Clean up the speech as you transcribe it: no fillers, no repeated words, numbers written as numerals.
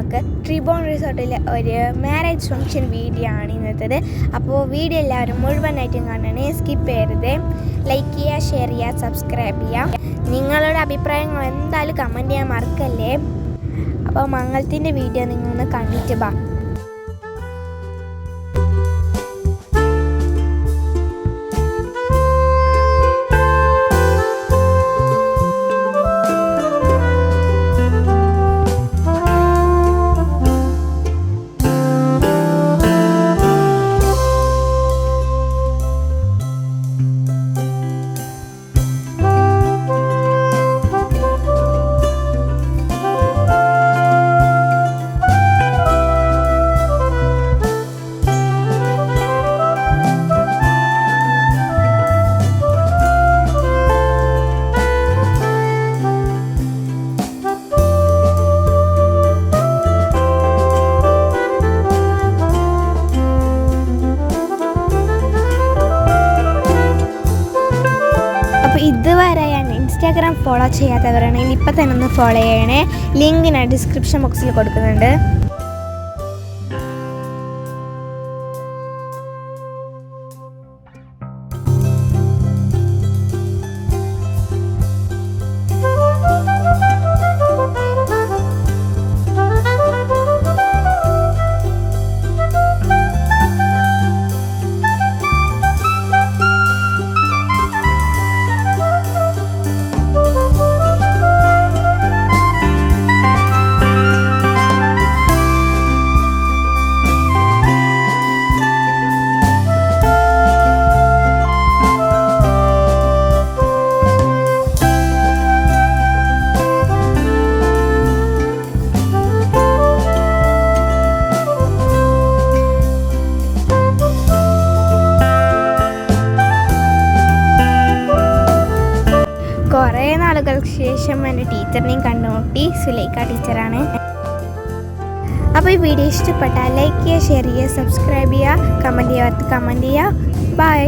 നമുക്ക് ട്രിബോൺ റിസോർട്ടിലെ ഒരു marriage function video ആണ് ഇന്നത്തേത്. അപ്പോൾ വീഡിയോ എല്ലാവരും മുഴുവനായിട്ടും കാണണേ, സ്കിപ്പ് ചെയ്യരുത്. ലൈക്ക് ചെയ്യുക, ഷെയർ ചെയ്യുക, സബ്സ്ക്രൈബ് ചെയ്യുക. നിങ്ങളുടെ അഭിപ്രായങ്ങൾ എന്തായാലും കമൻറ്റ് ചെയ്യാൻ മറക്കല്ലേ. അപ്പോൾ മംഗളത്തിൻ്റെ വീഡിയോ നിങ്ങളൊന്ന് കണ്ടിട്ട് ബാ. ഇതുവരെ ഞാൻ ഇൻസ്റ്റാഗ്രാം ഫോളോ ചെയ്യാത്തവരാണെങ്കിൽ ഇപ്പം തന്നെ ഒന്ന് ഫോളോ ചെയ്യണേ. ലിങ്ക് ഞാൻ ഡിസ്ക്രിപ്ഷൻ ബോക്സിൽ കൊടുക്കുന്നുണ്ട്. കുറേ നാളുകൾക്ക് ശേഷം എൻ്റെ ടീച്ചറിനെയും കണ്ടുമുട്ടി. സുലൈഖ ടീച്ചറാണ്. അപ്പോൾ ഈ വീഡിയോ ഇഷ്ടപ്പെട്ടാൽ ലൈക്ക് ചെയ്യുക, ഷെയർ ചെയ്യുക, സബ്സ്ക്രൈബ് ചെയ്യുക, കമൻറ്റ് ചെയ്യുക. ബൈ.